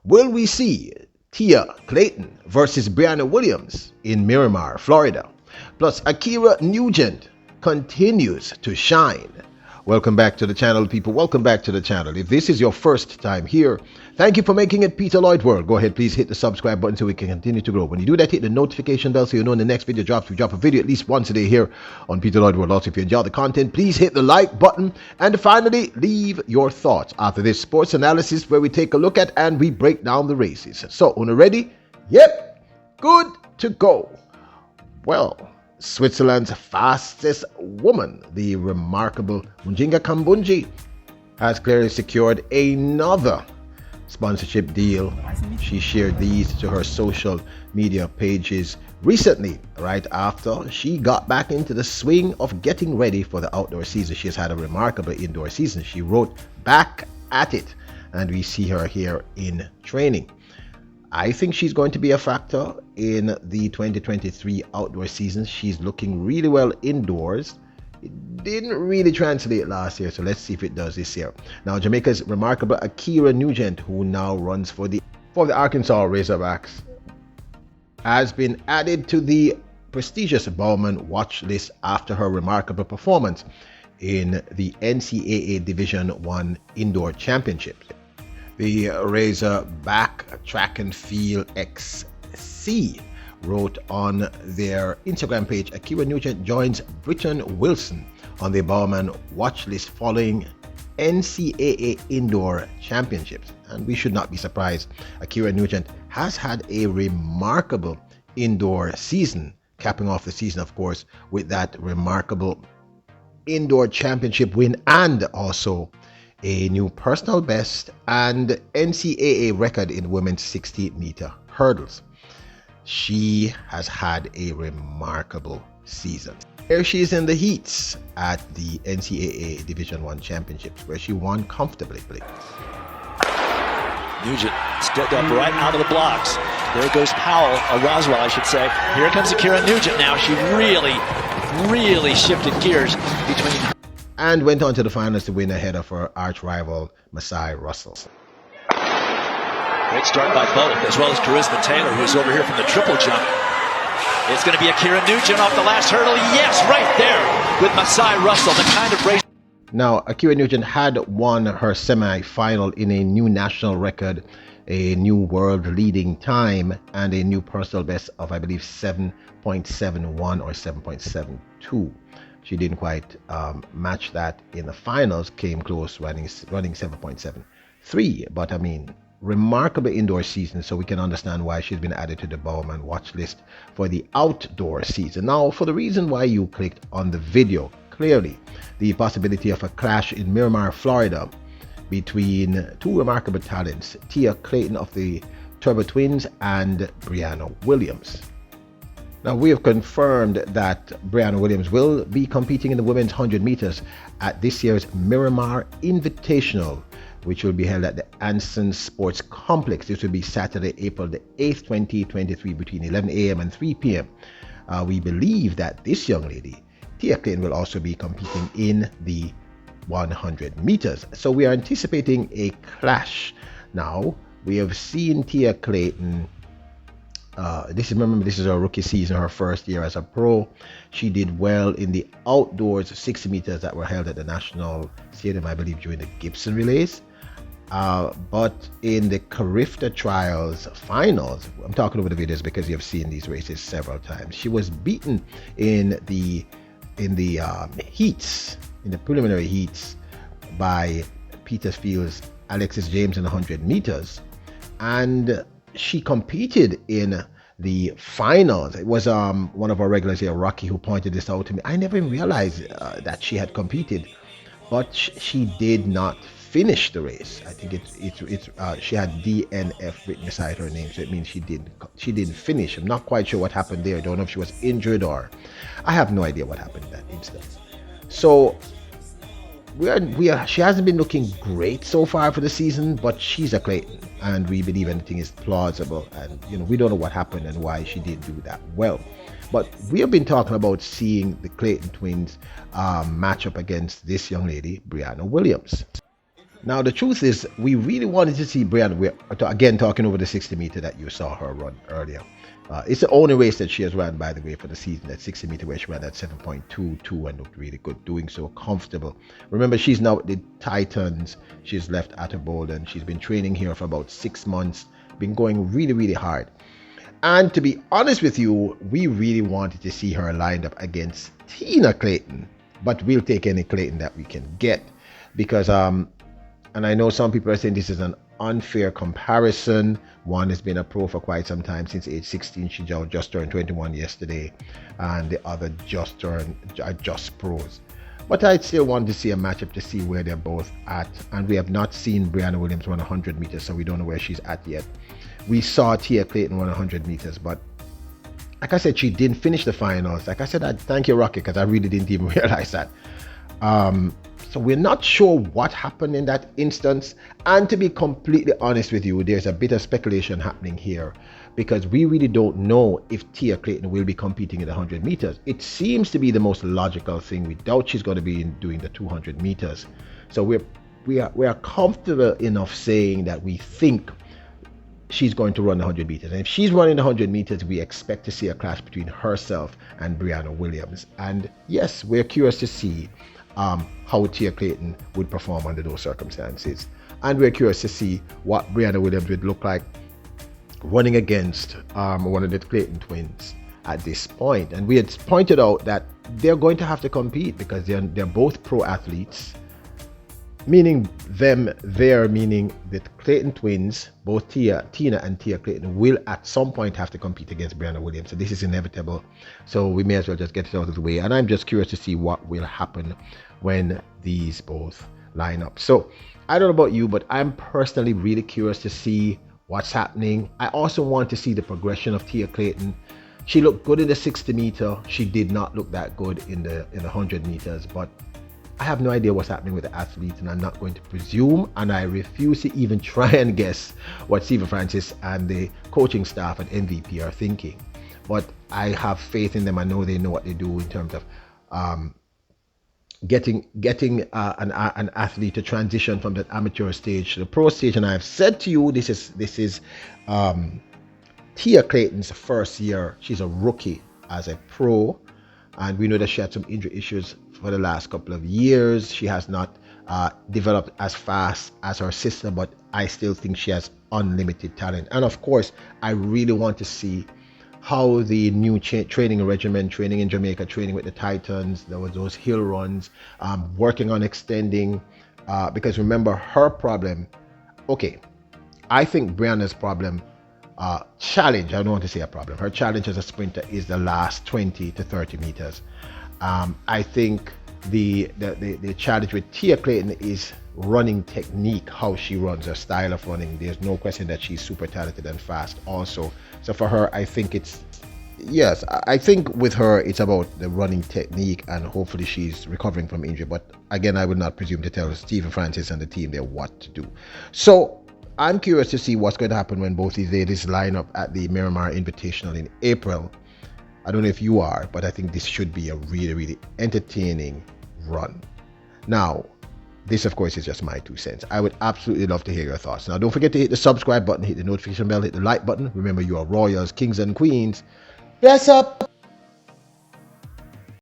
Will we see Tia Clayton versus Brianna Williams in Miramar, Florida? Plus, Ackera Nugent continues to shine. Welcome back to the channel, people. Welcome back to the channel. If this is your first time here, thank you for making it Peter Lloyd World. Go ahead, please hit the subscribe button so we can continue to grow. When you do that, hit the notification bell so you know when the next video drops. We drop a video at least once a day here on Peter Lloyd World. Also, if you enjoy the content, please hit the like button. And finally, leave your thoughts after this sports analysis where we take a look at and we break down the races. So, una ready? Yep, good to go. Well, Switzerland's fastest woman, the remarkable Mujinga Kambunji, has clearly secured another sponsorship deal. She shared these to her social media pages recently, right after she got back into the swing of getting ready for the outdoor season. She has had a remarkable indoor season. She wrote back at it, and we see her here in training. I think she's going to be a factor in the 2023 outdoor season. She's looking really well indoors. It didn't really translate last year, so let's see if it does this year. Now, Jamaica's remarkable Akira Nugent, who now runs for the Arkansas Razorbacks, has been added to the prestigious Bowman watch list after her remarkable performance in the NCAA Division I Indoor Championships. The Razorback Track and Field XC wrote on their Instagram page, Akira Nugent joins Britton Wilson on the Bowman watch list following NCAA Indoor Championships. And we should not be surprised. Akira Nugent has had a remarkable indoor season, capping off the season, of course, with that remarkable indoor championship win and also a new personal best and NCAA record in women's 60-meter hurdles. She has had a remarkable season. Here she is in the heats at the NCAA Division I Championships, where she won comfortably. Nugent stepped up right out of the blocks. There goes Powell, or Roswell, I should say. Here comes Akira Nugent now. She really shifted gears between and went on to the finals to win ahead of her arch rival Masai Russell. Great start by both, as well as Charisma Taylor, who's over here from the triple jump. It's going to be Akira Nugent off the last hurdle. Yes, right there with Masai Russell, the kind of race. Now, Akira Nugent had won her semi-final in a new national record, a new world leading time, and a new personal best of, I believe, 7.71 or 7.72. She didn't quite match that in the finals, came close, running 7.73. But I mean, remarkable indoor season, so we can understand why she's been added to the Bowman watch list for the outdoor season. Now, for the reason why you clicked on the video, clearly the possibility of a clash in Miramar, Florida, between two remarkable talents, Tia Clayton of the Turbo Twins and Brianna Williams. Now, we have confirmed that Brianna Williams will be competing in the women's 100 meters at this year's Miramar Invitational, which will be held at the Anson Sports Complex. This will be Saturday, April the 8th, 2023, between 11 a.m. and 3 p.m. We believe that this young lady, Tia Clayton, will also be competing in the 100 meters. So we are anticipating a clash. Now, we have seen Tia Clayton. Remember, this is her rookie season, her first year as a pro. She did well in the outdoors 60 meters that were held at the National Stadium, I believe, during the Gibson Relays. But in the Carifta Trials finals, I'm talking over the videos because you've seen these races several times. She was beaten in the heats, in the preliminary heats, by Petersfield's Alexis James in 100 meters, and she competed in the finals. It was one of our regulars here, Rocky, who pointed this out to me. I never even realized that she had competed, but she did not finish the race. I think she had DNF written beside her name, so it means she didn't finish. I'm not quite sure what happened there. I don't know if she was injured or I have no idea what happened in that instance. So she hasn't been looking great so far for the season, but she's a Clayton, and we believe anything is plausible. And we don't know what happened and why she didn't do that well. But we have been talking about seeing the Clayton twins match up against this young lady, Brianna Williams. Now, the truth is, we really wanted to see Brianna. We're again talking over the 60 meter that you saw her run earlier. It's the only race that she has run, by the way, for the season. That 60 meter where she ran at 7.22 and looked really good, doing so comfortable. Remember, she's now at the Titans. She's left Atterbold, and she's been training here for about 6 months. Been going really, really hard. And to be honest with you, we really wanted to see her lined up against Tina Clayton, but we'll take any Clayton that we can get because and I know some people are saying this is an unfair comparison. One has been a pro for quite some time, since age 16. She just turned 21 yesterday, and the other just pros. But I still want to see a matchup to see where they're both at. And we have not seen Brianna Williams run 100 meters, so we don't know where she's at yet. We saw Tia Clayton run 100 meters, but like I said, she didn't finish the finals. Like I said, I thank you, Rocky, because I really didn't even realize that. So we're not sure what happened in that instance. And to be completely honest with you, there's a bit of speculation happening here because we really don't know if Tia Clayton will be competing in the 100 meters. It seems to be the most logical thing. We doubt she's going to be doing the 200 meters. So we are comfortable enough saying that we think she's going to run the 100 meters. And if she's running the 100 meters, we expect to see a clash between herself and Brianna Williams. And yes, we're curious to see how Tia Clayton would perform under those circumstances. And we're curious to see what Brianna Williams would look like running against one of the Clayton twins at this point. And we had pointed out that they're going to have to compete because they're both pro athletes. Meaning the Clayton twins, both Tina and Tia Clayton, will at some point have to compete against Brianna Williams. So this is inevitable. So we may as well just get it out of the way. And I'm just curious to see what will happen when these both line up. So I don't know about you, but I'm personally really curious to see what's happening. I also want to see the progression of Tia Clayton. She looked good in the 60 meter. She did not look that good in the 100 meters, but I have no idea what's happening with the athletes, and I'm not going to presume, and I refuse to even try and guess what Stephen Francis and the coaching staff at MVP are thinking. But I have faith in them. I know they know what they do in terms of getting an athlete to transition from that amateur stage to the pro stage. And I've said to you, this is Tia Clayton's first year. She's a rookie as a pro, and we know that she had some injury issues for the last couple of years. She has not developed as fast as her sister, but I still think she has unlimited talent. And of course, I really want to see how the new training regimen, training in Jamaica, training with the Titans, there was those hill runs, working on extending, because remember her problem, okay, I think Brianna's problem, challenge, I don't want to say a problem, her challenge as a sprinter is the last 20 to 30 meters. I think the challenge with Tia Clayton is running technique, how she runs, her style of running. There's no question that she's super talented and fast also. So for her, I think I think with her, it's about the running technique, and hopefully she's recovering from injury. But again, I would not presume to tell Stephen Francis and the team there what to do. So I'm curious to see what's going to happen when both these ladies line up at the Miramar Invitational in April. I don't know if you are, but I think this should be a really, really entertaining run. Now, this, of course, is just my 2 cents. I would absolutely love to hear your thoughts. Now, don't forget to hit the subscribe button, hit the notification bell, hit the like button. Remember, you are royals, kings, and queens. Bless up!